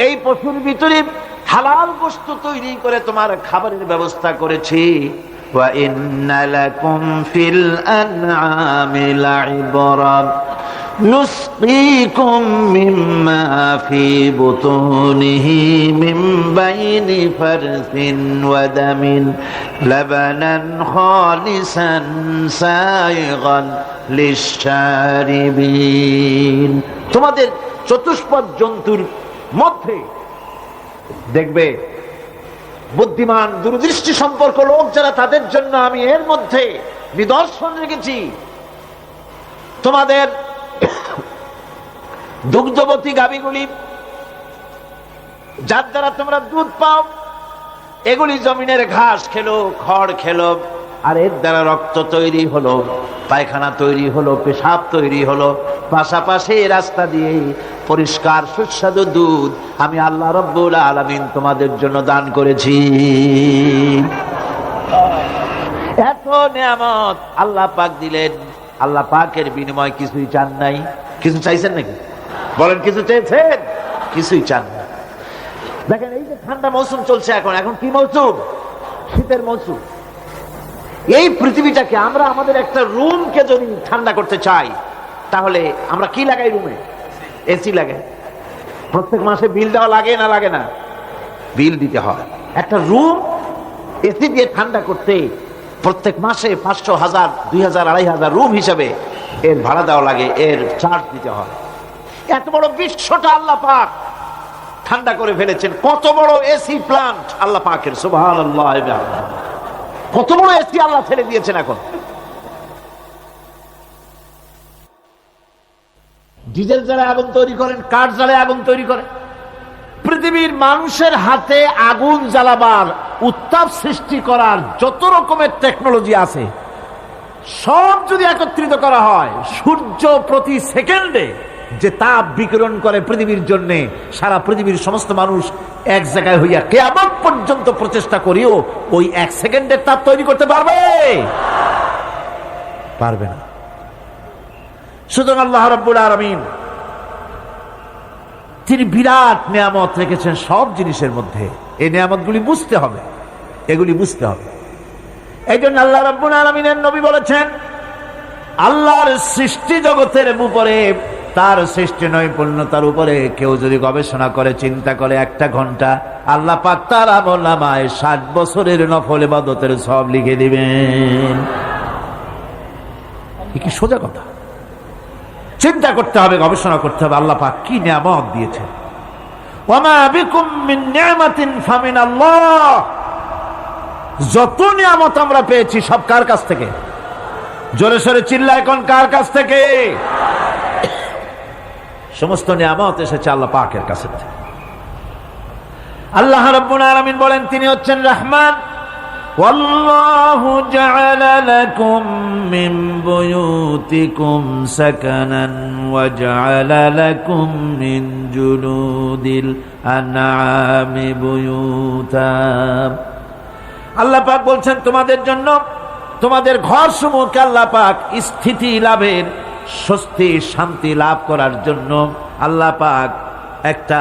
এই পশুর ভিতরে হালাল বস্তু তৈরি করে তোমার খাবারের ব্যবস্থা করেছি। ওয়া ইন্না লাকুম ফিল আনআমি লাইবরা নুসকিকুম মিম্মা ফি বুতুনিহি মিন বাইনি ফারসিন ওয়া দামিন লাবানান খালিসান সাইগান লিশ-শারিবিন। তোমাদের চতুষ্পদ জন্তুর মধ্যে দেখবে বুদ্ধিমান দূরদৃষ্টি সম্পর্ক লোক যারা, তাদের জন্য আমি এর মধ্যে নিদর্শন রেখেছি। তোমাদের দুগ্ধবতী গাভীগুলি যার দ্বারা তোমরা দুধ পাও, এগুলি জমিনের ঘাস খেলো, খড় খেলো, আর এর দ্বারা রক্ত তৈরি হলো, পায়খানা তৈরি হলো, পেশাব তৈরি হলো, পাশাপাশি রাস্তা দিয়ে পরিষ্কার সুস্বাদু দুধ আমি আল্লাহ রাব্বুল আলামিন তোমাদের জন্য দান করেছি। এত নিয়ামত আল্লাহ পাক দিলেন, আল্লাহ পাকের বিনিময় কিছুই চান নাই। কিছু চাইছেন নাকি? বলেন, কিছু চেয়েছেন? কিছুই চান না। দেখেন, এই যে ঠান্ডা মৌসুম চলছে, এখন কি মৌসুম? শীতের মৌসুম। এই পৃথিবীটাকে আমরা আমাদের একটা রুমকে যদি ঠান্ডা করতে চাই, তাহলে আমরা কি লাগাই? রুমে এসি লাগাই। প্রত্যেক মাসে বিল দেওয়া লাগে না লাগে না? বিল দিতে হয়। একটা রুম এসি দিয়ে ঠান্ডা করতে প্রত্যেক মাসে 500, 1000, 2000, 2500 রুম হিসাবে এর ভাড়া দেওয়া লাগে, এর চার্জ দিতে হয়। এত বড় বিশ্বটা আল্লাহ পাক ঠান্ডা করে ফেলেছেন। কত বড় এসি প্লান্ট আল্লাহ পাকের, সুবহানাল্লাহ। কত বড় এসি আল্লাহ ছেড়ে দিয়েছেন। এখন ডিজেল জ্বালায় আগুন তৈরি করেন, কাঠ জ্বালায় আগুন তৈরি করেন। পৃথিবীর মানুষের হাতে আগুন জ্বালাবার, উত্তাপ সৃষ্টি করার যত রকমের টেকনোলজি আছে, সব যদি একত্রিত করা হয়, সূর্য প্রতি সেকেন্ডে যে তাপ বিকিরণ করে পৃথিবীর জন্য, সারা পৃথিবীর সমস্ত মানুষ এক জায়গায় হইয়া কিয়ামত পর্যন্ত প্রচেষ্টা করিও ওই 1 সেকেন্ডের তাপ তৈরি করতে পারবে? পারবে না। সুতরাং আল্লাহ রাব্বুল আলামিন তিনি বিরাট নিয়ামত রেখেছেন সব জিনিসের মধ্যে। এই নিয়ামতগুলি বুঝতে হবে, এগুলি বুঝতে হবে। এই জন্য আল্লাহ রাব্বুল আলামিনের নবী বলেছেন, আল্লাহর সৃষ্টি জগতের উপরে, তার সৃষ্টি নৈপুণ্যতার উপরে কেউ যদি গবেষণা করে, চিন্তা করে 1 ঘন্টা, আল্লাহ পাক তার আমলনামায় 60 বছরের নফল ইবাদতের সওয়াব লিখে দিবেন। কি সোজা কথা। চিন্তা করতে হবে, গবেষণা করতে হবে, আল্লাহ পাক কি নিয়ামত দিয়েছেন। ওয়ামা বিকুম মিন নি'মাতিন ফামিনাল্লাহ। যত নিয়ামত আমরা পেয়েছি সব কার কাছ থেকে? জোরে সোরে চিল্লায় কোন, কার কাছ থেকে? সমস্ত নিয়ামত এসেছে আল্লাহ পাকের কাছ থেকে। আল্লাহ রাব্বুল আলামিন বলেন, তিনি হচ্ছেন রহমান। ওয়াল্লাহু জাআলা লাকুম মিন বুয়ুতিকুম সাকানান ওয়া জাআলা লাকুম মিন জুলুদিল আনআমি বুয়ুতা। আল্লাহ পাক বলছেন, তোমাদের জন্য তোমাদের ঘরসমূহকে আল্লাহ পাক স্থিতি লাভের, স্বস্তি শান্তি লাভ করার জন্য আল্লাহ পাক একটা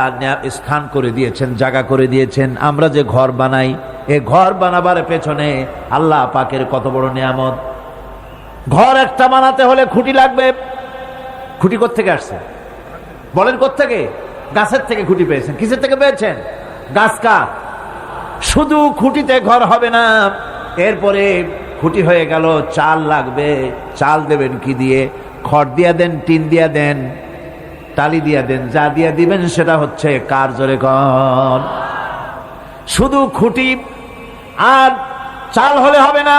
স্থান করে দিয়েছেন, জায়গা করে দিয়েছেন। আমরা যে ঘর বানাই, এই ঘর বানাবার পেছনে আল্লাহ পাকের কত বড় নিয়ামত। ঘর একটা বানাতে হলে খুঁটি লাগবে। খুঁটি কোত্থেকে আসছে? বলেন কোত্থেকে? গাছের থেকে খুঁটি পেয়েছেন। কিসের থেকে পেয়েছেন? গাছ কাঠ। শুধু খুঁটিতে ঘর হবে না, এরপরে খুঁটি হয়ে গেল, চাল লাগবে। চাল দেবেন কি দিয়ে? খড় দিয়া দেন, টিন দিয়া দেন, টালি দিয়া দেন, যা দিয়া দিবেন সেটা হচ্ছে কার, জোরে কর। শুধু খুঁটি আর চাল হলে হবে না,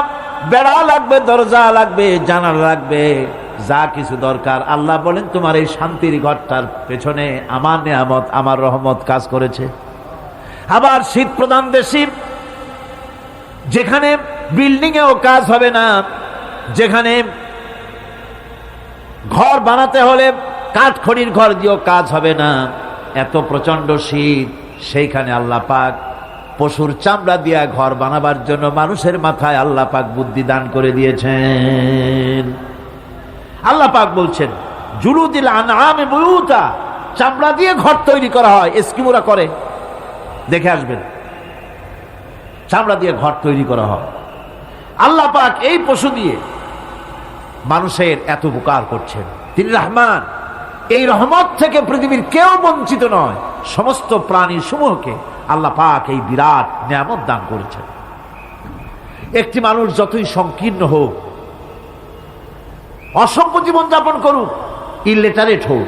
বেড়া লাগবে, দরজা লাগবে, জানালা লাগবে, যা কিছু দরকার। আল্লাহ বলেন, তোমার এই শান্তির ঘরটার পেছনে আমার নিয়ামত, আমার রহমত কাজ করেছে। আবার শীত প্রধান দেশে, যেখানে বিল্ডিং এও কাজ হবে না, যেখানে ঘর বানাতে হলে কাঠখড়ির ঘর দিয়েও কাজ হবে না, এত প্রচন্ড শীত, সেইখানে আল্লাহ পাক পশুর চামড়া দিয়া ঘর বানাবার জন্য মানুষের মাথায় আল্লাহ পাক বুদ্ধি দান করে দিয়েছেন। আল্লাহ পাক বলছেন, জুলুদিল আনআমি বুয়ুতা, চামড়া দিয়ে ঘর তৈরি করা হয়, এস্কিমোরা করে, দেখে আসবেন, চামড়া দিয়ে ঘর তৈরি করা হয়। আল্লাহ পাক এই পশু দিয়ে মানুষের এত উপকার করছেন। তিনি রহমান। এই রহমত থেকে পৃথিবীর কেউ বঞ্চিত নয়। সমস্ত প্রাণী সমূহকে আল্লাহ পাক এই বিরাট নিয়ামত দান করেছেন। একটি মানুষ যতই সংকীর্ণ হোক, অসভ্য জীবন যাপন করুক, ইলিটারেট হোক,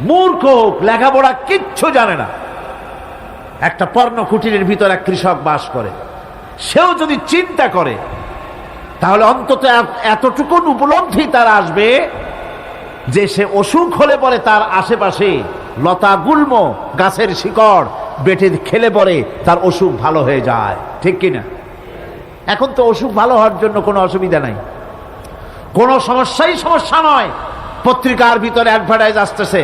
মূর্খ হোক, লেখাপড়া কিচ্ছু জানে না, একটা পর্ণ কুটিরের ভিতর এক কৃষক বাস করে, সেও যদি চিন্তা করে তাহলে অন্তত এতটুকু উপলব্ধি তার আসবে যে সে অসুখ হলে পরে তার আশেপাশে লতা গুল্ম গাছের শিকড় বেটে খেলে পরে তার অসুখ ভালো হয়ে যায়, ঠিক কিনা? এখন তো অসুখ ভালো হওয়ার জন্য কোনো অসুবিধা নাই, কোনো সমস্যা নয়। পত্রিকার ভিতরে অ্যাডভার্টাইজ আসতেছে,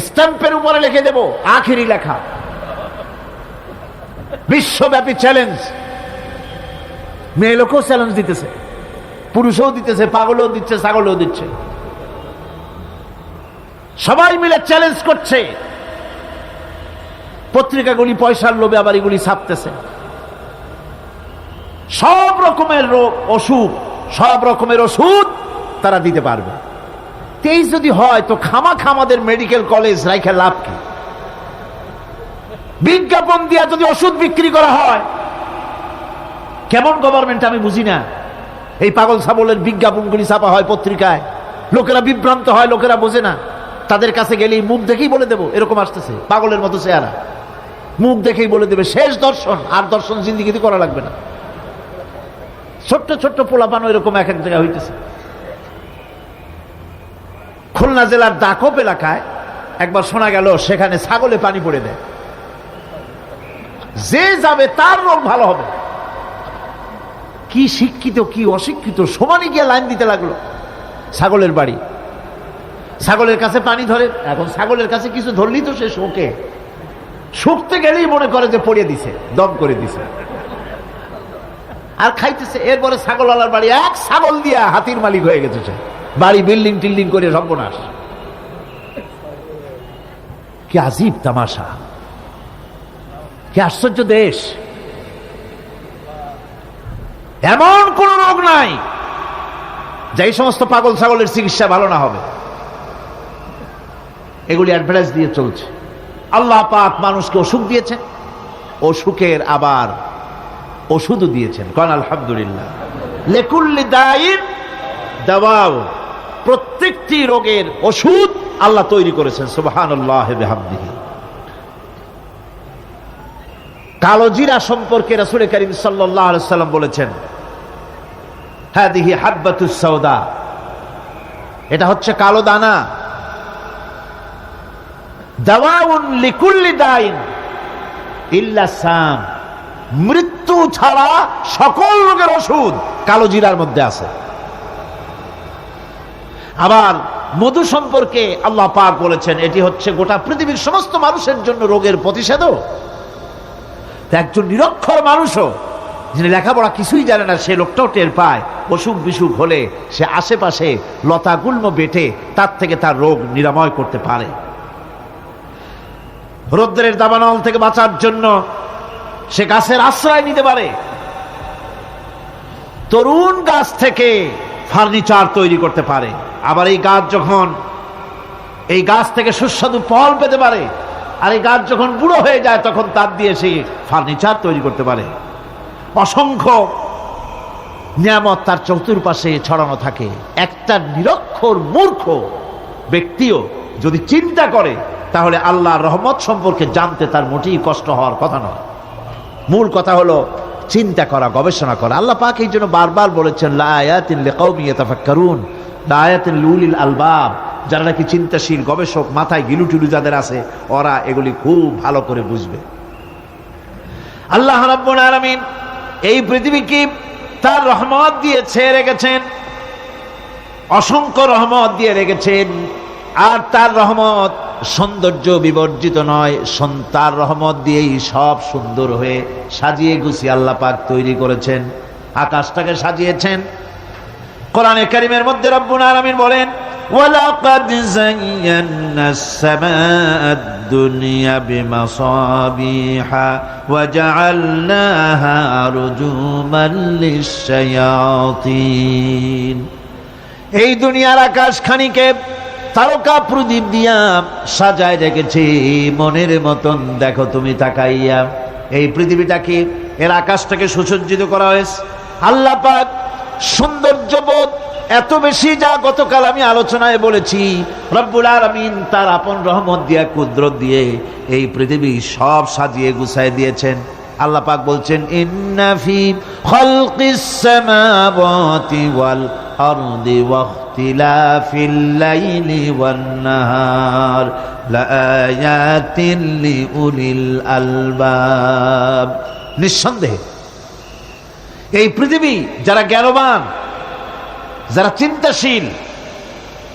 স্ট্যাম্পের উপরে লিখে দেব আখেরি লেখা, বিশ্বব্যাপী চ্যালেঞ্জ। মেয়ে লোকও চ্যালেঞ্জ দিতেছে, পুরুষও দিতেছে, পাগলও দিচ্ছে, ছাগলও দিচ্ছে, সবাই মিলে চ্যালেঞ্জ করছে। পত্রিকাগুলি পয়সার লোভে আবার এগুলি ছাপতেছে। সব রকমের রোগ, অসুখ, সব রকমের ওষুধ তারা দিতে পারবে। তেইশ যদি হয় তো খামাখা আমাদের মেডিকেল কলেজ রাইখা লাভ কি? বিজ্ঞাপন দিয়া যদি ওষুধ বিক্রি করা হয়, কেমন গভর্নমেন্ট আমি বুঝি না। এই পাগল ছাগলের বিজ্ঞাপনগুলি ছাপা হয় পত্রিকায়, লোকেরা বিভ্রান্ত হয়, লোকেরা বোঝে না। তাদের কাছে গেলেই মুখ দেখেই বলে দেবো এরকম আসতেছে, পাগলের মতো চেহারা, মুখ দেখেই বলে দেবে শেষ দর্শন, আর দর্শন জিন্দিগিতে করা লাগবে না। ছোট্ট ছোট্ট পোলাপানো এরকম এক এক জায়গায় হইতেছে। খুলনা জেলার দাকপ এলাকায় একবার শোনা গেল সেখানে ছাগলে পানি পড়ে দেয়, যে যাবে তার রোগ ভালো হবে। কি শিক্ষিত কি অশিক্ষিত সমানে গিয়ে লাইন দিতে লাগলো। ছাগলের বাড়ি, ছাগলের কাছে পানি ধরে। এখন ছাগলের কাছে কিছু ধরলি তো সে শোকে, শুকতে গেলেই মনে করে যে পড়িয়ে দিছে, দম করে দিছে, আর খাইতেছে। এরপরে ছাগলওয়ালার বাড়ি এক ছাগল দিয়া হাতির মালিক হয়ে গেছে সে, বাড়ি বিল্ডিং টিল্ডিং করে সর্বনাশ। কি আজীব তামাশা, কি আশ্চর্য দেশ। এমন কোন রোগ নাই যে এই সমস্ত পাগল ছাগলের চিকিৎসা ভালো না হবে। এগুলি অ্যাডভার্টাইজ দিয়ে চলছে। আল্লাহ পাক মানুষকে অসুখ দিয়েছেন, অসুখের আবার ওষুধও দিয়েছেন। কারণ আলহামদুলিল্লাহ, লিকুল্লি দাইন দাওয়াও, প্রত্যেকটি রোগের ওষুধ আল্লাহ তৈরি করেছেন। সুবহানাল্লাহি বিহামদিহি। কালো জিরা সম্পর্কে রাসূল করিম সাল্লাল্লাহু আলাইহি সাল্লাম বলেছেন, হাদিহি হাব্বাতুস সাওদা, এটা হচ্ছে কালো দানা। দাওয়াউন লিকুল্লি দাইন ইল্লা সাম, মৃত্যু ছাড়া সকল রোগের ওষুধ কালো জিরার মধ্যে আছে। আবার মধু সম্পর্কে আল্লাহ পাক বলেছেন, এটি হচ্ছে গোটা পৃথিবীর সমস্ত মানুষের জন্য রোগের প্রতিষেধক। একজন নিরক্ষর মানুষও, যিনি লেখাপড়া কিছুই জানে না, সে লোকটাও টের পায় অসুখ বিসুখ হলে সে আশেপাশে লতা গুল্ম বেটে তার থেকে তার রোগ নিরাময় করতে পারে। রৌদ্রের দাবানল থেকে বাঁচার জন্য সে গাছের আশ্রয় নিতে পারে। তরুণ গাছ থেকে ফার্নিচার তৈরি করতে পারে। আবার এই গাছ থেকে সুস্বাদু ফল পেতে পারে। আর এই গাছ যখন বুড়ো হয়ে যায় তখন তার দিয়ে সে ফার্নিচার তৈরি করতে পারে। অসংখ্য নিয়ামত তার চতুর্পাশে ছড়ানো থাকে। একটা নিরক্ষর মূর্খ ব্যক্তিও যদি চিন্তা করে তাহলে আল্লাহর রহমত সম্পর্কে জানতে তার মোটেই কষ্ট হওয়ার কথা নয়। মূল কথা হলো চিন্তা করা, গবেষণা করা। আল্লাহ পাক এই জন্য বারবার বলেছেন, লা আয়াতিন লিকাউমিন ইয়াতাফাক্কারুন, লা আয়াতিন লিউলিল আলবাব, যারা নাকি চিন্তাশীল গবেষক, মাথায় গিলুটিলু যাদের আছে, ওরা এগুলি খুব ভালো করে বুঝবে। আল্লাহ রাব্বুল আলামিন এই পৃথিবীকে তার রহমত দিয়ে ছেড়ে রেখেছেন, অসংখ্য রহমত দিয়ে রেখেছেন। আর তার রহমত সৌন্দর্য বিবর্জিত নয়, তার রহমত দিয়েই সব সুন্দর হয়ে সাজিয়ে গুছিয়ে আল্লাহ পাক তৈরি করেছেন। আকাশটাকে সাজিয়েছেন। কোরআনে কারীমের মধ্যে রব্বুল আলামিন বলেন, ওয়ালাকাদ যায়্যানাস সামাআদ দুনিয়া বিমাসাবিহা ওয়া জাআলনাহা রুজুমান লিশ-শায়াতিন। এই দুনিয়ার আকাশখানিকে তারকা প্রদীপ দিয়া সাজায় রেখেছি মনের মতন। দেখো তুমি তাকাইয়া, এই পৃথিবীটাকে, এর আকাশটাকে সুসজ্জিত করা হয়েছে। আল্লাহ পাক সৌন্দর্যবোধ এত বেশি, যা গতকাল আমি আলোচনায় বলেছি, রব্বুল আলামিন তার আপন রহমত দিয়া, কুদরত দিয়ে এই পৃথিবী সব সাজিয়ে গুছায় দিয়েছেন। আল্লাহ পাক বলছেন, ইন্না ফি খালকিস সামাওয়াতি ওয়াল আরদি ওয়াখতিলাফিল লাইলি ওয়ান নাহার লাআয়াতিন লিউলিল আলবাব। নিঃসন্দেহে এই পৃথিবী, যারা জ্ঞানবান, যারা চিন্তাশীল,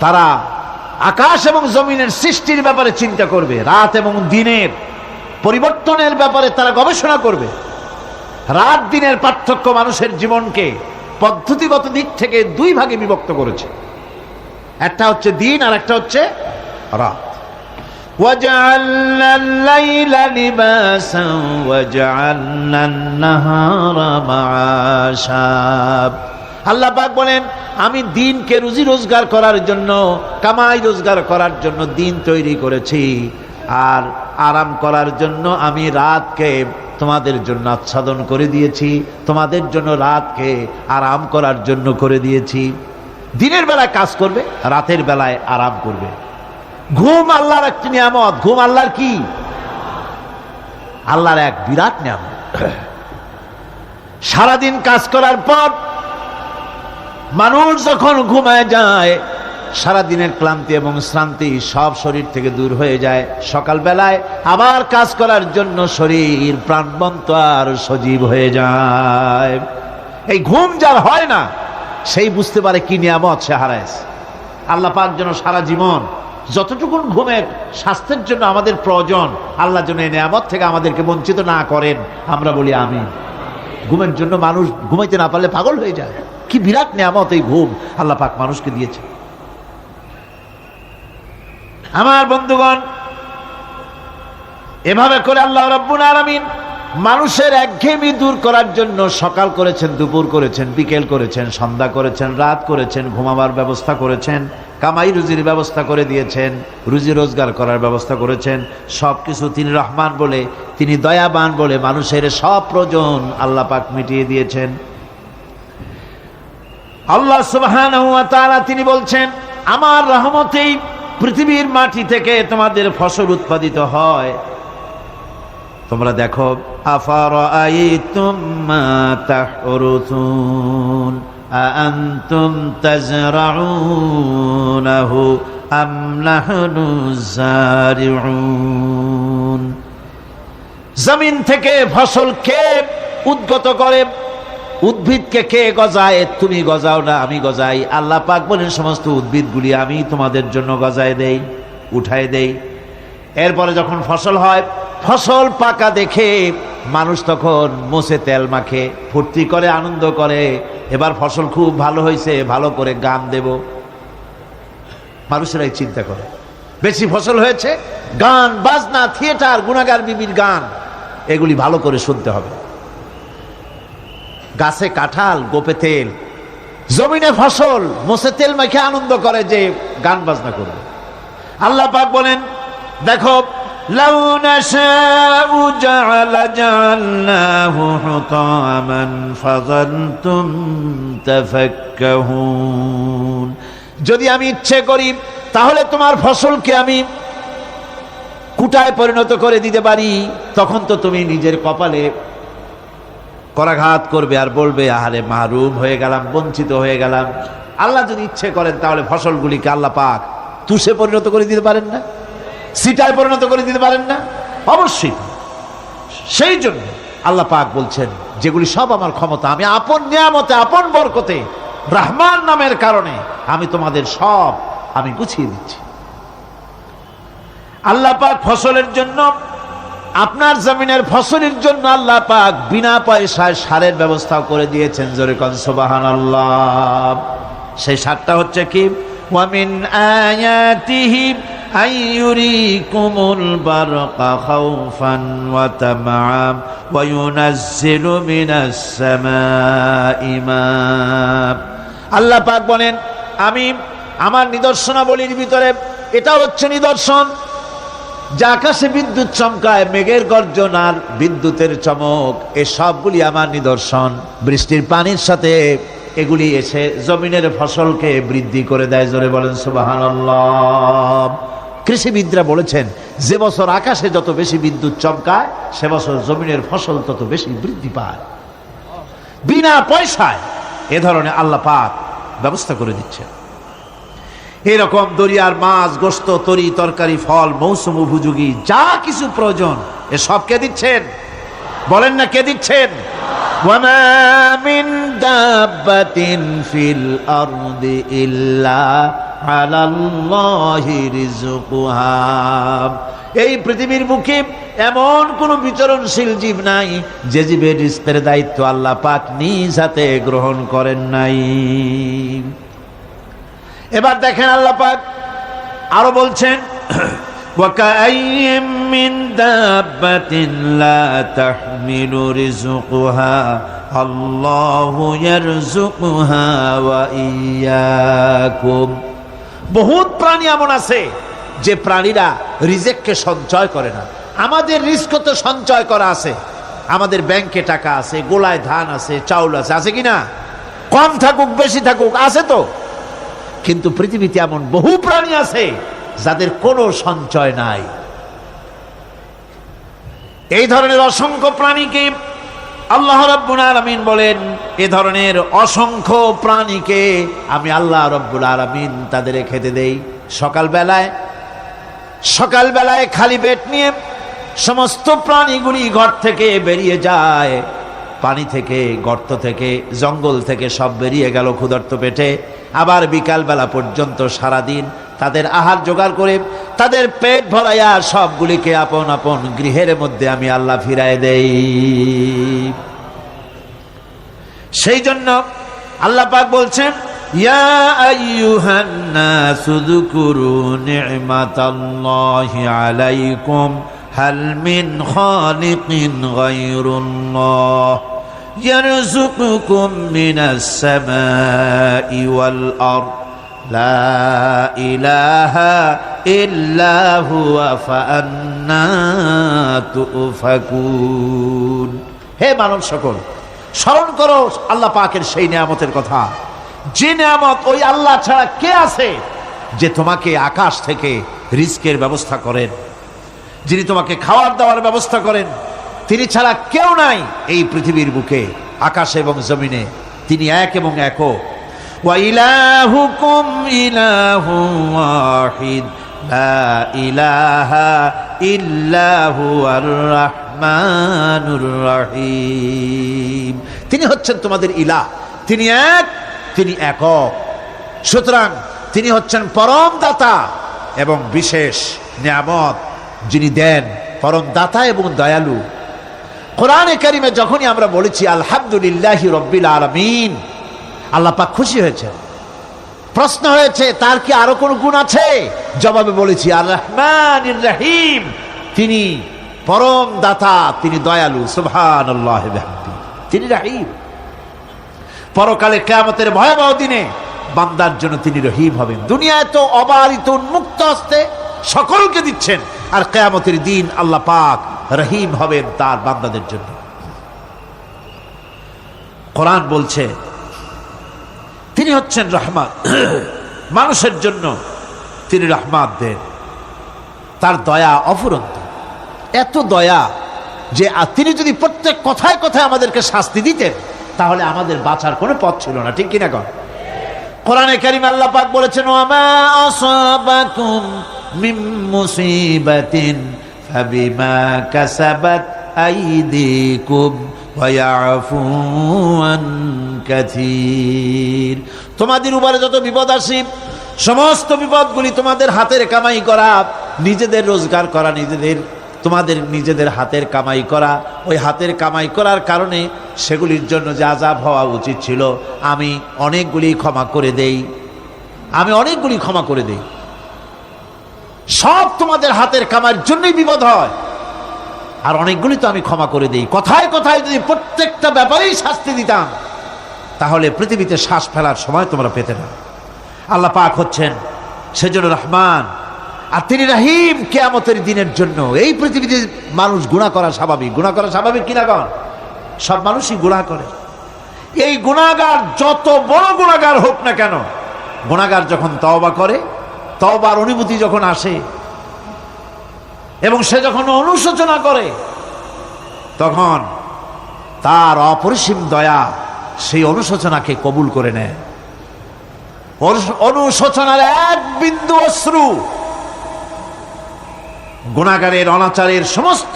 তারা আকাশ এবং জমিনের সৃষ্টির ব্যাপারে চিন্তা করবে, রাত এবং দিনের পরিবর্তনের ব্যাপারে তারা গবেষণা করবে। রাত দিনের পার্থক্য মানুষের জীবনকে পদ্ধতিগত দিক থেকে দুই ভাগে বিভক্ত করেছে। একটা হচ্ছে দিন আর একটা হচ্ছে রাত। وَجَعَلْنَا اللَّيْلَ لِبَاسًا وَجَعَلْنَا النَّهَارَ مَعَاشًا। আল্লাহ পাক বলেন, আমি দিনকে রুজি রোজগার করার জন্য, কামাই রোজগার করার জন্য দিন তৈরি করেছি, আর আরাম করার জন্য আমি রাতকে তোমাদের জন্য আচ্ছাদন করে দিয়েছি, তোমাদের জন্য রাতকে আরাম করার জন্য করে দিয়েছি। দিনের বেলায় কাজ করবে, রাতের বেলায় আরাম করবে। ঘুম আল্লাহর একটি নিয়ামত। ঘুম আল্লাহর কি? আল্লাহর এক বিরাট নিয়ামত। সারাদিন কাজ করার পর মানুষ যখন ঘুমায় যায়, সারাদিনের ক্লান্তি এবং শ্রান্তি সব শরীর থেকে দূর হয়ে যায়। সকালবেলায় আবার কাজ করার জন্য শরীর প্রাণবন্ত আর সজীব হয়ে যায়। এই ঘুম যার হয় না, সেই বুঝতে পারে কি নিয়ামত সে হারায়। আল্লাহ পাক যেন সারা জীবন যতটুকুন ঘুমের স্বাস্থ্যের জন্য আমাদের প্রয়োজন, আল্লাহ যেন এই নিয়ামত থেকে আমাদেরকে বঞ্চিত না করেন। আমরা বলি আমিন। ঘুমের জন্য মানুষ ঘুমাইতে না পারলে পাগল হয়ে যায়। কি বিরাট নিয়ামত এই ঘুম আল্লাহ পাক মানুষকে দিয়েছে। আমার বন্ধুগণ, এভাবে করে আল্লাহ রাব্বুল আলামিন মানুষের একঘেয়েমি দূর করার জন্য সকাল করেছেন, দুপুর করেছেন, বিকেল করেছেন, সন্ধ্যা করেছেন, রাত করেছেন, ঘুমাবার ব্যবস্থা করেছেন, কামাই রুজির ব্যবস্থা করে দিয়েছেন, রুজি রোজগার করার ব্যবস্থা করেছেন। সবকিছু তিনি রহমান বলে, তিনি দয়াবান বলে মানুষের সব প্রয়োজন আল্লাহ পাক মিটিয়ে দিয়েছেন। আল্লাহ সুবহানাহু ওয়া তাআলা তিনি বলছেন, আমার রহমতেই পৃথিবীর মাটি থেকে তোমাদের ফসল উৎপাদিত হয়। তোমরা দেখো, আফারাআইতুম মা তাহরুসুন আআনতুম তাজরাউনাহু আম নাহনুজ জারিউন। জমিন থেকে ফসল কে উদ্গত করে? উদ্ভিদকে কে গজায়? তুমি গজাও না, আমি গজাই। আল্লাহ পাক বলেন, সমস্ত উদ্ভিদগুলি আমি তোমাদের জন্য গজায় দেই, উঠায় দেই। এরপরে যখন ফসল হয়, ফসল পাকা দেখে মানুষ তখন মুছে তেল মাখে, ফুর্তি করে, আনন্দ করে। এবার ফসল খুব ভালো হয়েছে, ভালো করে গান দেব। মানুষেরাই চিন্তা করে, বেশি ফসল হয়েছে, গান বাজনা, থিয়েটার, গুনাগার বিবির গান, এগুলি ভালো করে শুনতে হবে। গাছে কাঁঠাল, গোপে তেল, জমিনে ফসল, মুছে তেল মাখে আনন্দ করে যে গান বাজনা করবে। আল্লাহ পাক বলেন, দেখো, লাউ নাশাউ জাআলনাহু হুতামান ফাযানতুম তাফাক্কাহুন। যদি আমি ইচ্ছে করি তাহলে তোমার ফসলকে আমি কুটায় পরিণত করে দিতে পারি। তখন তো তুমি নিজের কপালে করাঘাত করবে আর বলবে, আহারে মাহরুম হয়ে গেলাম, বঞ্চিত হয়ে গেলাম। আল্লাহ যদি ইচ্ছে করেন তাহলে ফসলগুলিকে আল্লাহ পাক তুষে পরিণত করে দিতে পারেন না? সিটায় পরিণত করে দিতে পারেন না? অবশ্যই। সেই জন্য আল্লাহ পাক বলছেন, যেগুলি সব আমার ক্ষমতা, আমি আপন নিয়ামতে, আপন বরকতে, রহমান নামের কারণে আমি তোমাদের সব আমি গুছিয়ে দিচ্ছি। আল্লাহ পাক ফসলের জন্য, আপনার জমিনের ফসলের জন্য আল্লাহ পাক বিনা পয়সায় সারের ব্যবস্থা করে দিয়েছেন। জোরে কোন সুবহানাল্লাহ। সেই সারটা হচ্ছে কি? ওয়া মিন আয়াতিহি আইয়ুরিকুমুল বারকা খাউফান ওয়া তামআম ওয়া ইউনাজ্জিলু মিনাস সামাই মা। আল্লাহ পাক বলেন, আমি আমার নিদর্শনাবলীর ভিতরে এটা হচ্ছে নিদর্শন যে আকাশে বিদ্যুৎ চমকায়, মেঘের গর্জন আর বিদ্যুতের চমক, এ সবগুলি আমার নিদর্শন। বৃষ্টির পানির সাথে এগুলি এসে জমিনের ফসলকে বৃদ্ধি করে দেয়। জোরে বলেন সুবহানাল্লাহ। কৃষিবিদরা বলেছেন, যে বছর আকাশে যত বেশি বিদ্যুৎ চমকায় সে বছর জমিনের ফসল তত বেশি বৃদ্ধি পায়। বিনা পয়সায় এ ধরনের আল্লাহ পাক ব্যবস্থা করে দিচ্ছেন। এরকম দরিয়ার মাছ, গোশত, তরি তরকারি, ফল, মৌসুম উপযোগী যা কিছু প্রয়োজন এ সব কে দিচ্ছেন? বলেন না, কে দিচ্ছেন? ওয়ামা মিন দাব্বাতিন ফিল আরদি ইল্লা আলাল্লাহি রিজকুহা। এই পৃথিবীর মুখে এমন কোন বিচরণশীল জীব নাই যে জীবের রিজকের দায়িত্ব আল্লাহ পাক নিজ হাতে গ্রহণ করেন নাই। এবার দেখেন আল্লাহ পাক আরো বলছেন, ওয়াকাইয়্যিম মিন দাব্বাতিন লা তাহমিলু রিজকুহা আল্লাহু ইয়ারযুকুহা ওয়া ইয়্যাকুম। বহুত প্রাণী এমন আছে যে প্রাণীরা রিজেককে সঞ্চয় করে না। আমাদের রিজক তো সঞ্চয় করা আছে, আমাদের ব্যাংকে টাকা আছে, গোলায় ধান আছে, চাউল আছে, আছে কিনা? কম থাকুক বেশি থাকুক আছে তো। কিন্তু পৃথিবীতে এমন বহু প্রাণী আছে যাদের কোনো সঞ্চয় নাই। এই ধরনের অসংখ্য প্রাণীকে আল্লাহ রাব্বুল আলামিন বলেন, এ ধরনের অসংখ্য প্রাণীকে আমি আল্লাহ রাব্বুল আলামিন তাদের খেতে দেই। সকালবেলায় খালি পেট নিয়ে সমস্ত প্রাণীগুলি ঘর থেকে বেরিয়ে যায়, পানি থেকে, গর্ত থেকে, জঙ্গল থেকে সব বেরিয়ে গেল ক্ষুধার্ত পেটে। আবার বিকালবেলা পর্যন্ত সারাদিন তাদের আহার জোগাড় করে তাদের পেট ভরাইয়া সবগুলিকে আপন আপন গৃহের মধ্যে আমি আল্লাহ ফিরায় দেই। সেই জন্য আল্লাহ পাক বলছেন, ইয়া আইয়ুহান নাসু যকুরু নি'মাতাল্লাহি আলাইকুম হাল মিন খালিকিন গায়রুল্লাহ ইয়ারযুকুকুম মিনাস সামাই ওয়াল আরদ লা ইলাহা ইল্লা হুয়া ফাআন্না তুফাকুন। হে মানব সকল, স্মরণ করো আল্লাহ পাকের সেই নিয়ামতের কথা, যে নিয়ামত ওই আল্লাহ ছাড়া কে আছে যে তোমাকে আকাশ থেকে রিজকের ব্যবস্থা করেন, যিনি তোমাকে খাওয়ার দাওয়ার ব্যবস্থা করেন। তিনি ছাড়া কেউ নাই এই পৃথিবীর বুকে, আকাশে এবং জমিনে। তিনি এক এবং একক। ওয়া ইলাহুকুম ইলাহুন ওয়াহিদ লা ইলাহা ইল্লা হুয়ার রাহমানুর রহিম। তিনি হচ্ছেন তোমাদের ইলাহ, তিনি এক, তিনি একক। সুতরাং তিনি হচ্ছেন পরম দাতা এবং বিশেষ নিয়ামত যিনি দেন, পরম দাতা এবং দয়ালু। কোরআনে কারিমে যখনই আমরা বলেছি আলহামদুলিল্লাহি রাব্বিল আলামিন, আল্লাহ পাক খুশি হয়েছেন। প্রশ্ন হয়েছে তার কি আরো কোন গুণ আছে? জবাবে বলেছি আর রহমানির রহিম, তিনি পরম দাতা, তিনি দয়ালু। সুবহানাল্লাহি ওয়া বিহামদিহি, তিনি রহিম। পরকালে কিয়ামতের ভয়াবহ দিনে বান্দার জন্য তিনি রহিম হবেন। দুনিয়ায় তো অবারিত উন্মুক্ত হস্তে সকলকে দিচ্ছেন, আর কিয়ামতের দিন আল্লাহ পাক রহিম হবেন তার বান্দাদের জন্য। কোরআন বলছে তিনি হচ্ছেন রহমান, মানুষের জন্য তিনি রহমত দেন। তার দয়া অফুরন্ত, এত দয়া যে তিনি যদি প্রত্যেক কথায় কথায় আমাদেরকে শাস্তি দিতেন তাহলে আমাদের বাঁচার কোনো পথ ছিল না। ঠিক কিনা কন? কোরআনে কারীমে আল্লাহ পাক বলেছেন, ওয়ামা আসাবাকুম মিন মুসিবাতিন ফাবিমা কাসাবাত আইদিকুম ওয়া ইয়াফু আন কাসীর। তোমাদের উপরে যত বিপদ আসে সমস্ত বিপদগুলি তোমাদের হাতের কামাই করা, নিজেদের রোজগার করা, তোমাদের নিজেদের হাতের কামাই করা। ওই হাতের কামাই করার কারণে সেগুলির জন্য যে আযাব হওয়া উচিত ছিল আমি অনেকগুলি ক্ষমা করে দেই। আমি অনেকগুলি ক্ষমা করে দেই। সব তোমাদের হাতের কামার জন্যই বিপদ হয়, আর অনেকগুলি তো আমি ক্ষমা করে দেই। কথায় কথায় যদি প্রত্যেকটা ব্যাপারেই শাস্তি দিতাম, তাহলে পৃথিবীতে শ্বাস ফেলার সময় তোমরা পেতে না। আল্লাহ পাক হচ্ছেন সেজন্য রহমান, আর তিনি রাহিম। কিয়ামতের দিনের জন্য এই পৃথিবীতে মানুষ গুনাহ করা স্বাভাবিক। গুনাহ করা স্বাভাবিক কিনা কন? সব মানুষই গুনাহ করে। এই গুনাহগার যত বড় গুনাহগার হোক না কেন, গুনাহগার যখন তওবা করে, তওবার অনুভূতি যখন আসে এবং সে যখন অনুশোচনা করে, তখন তার অপরিসীম দয়া সেই অনুশোচনাকে কবুল করে নেয়। অনুশোচনার এক বিন্দু অশ্রু গুনাহগারের অনাচারের সমস্ত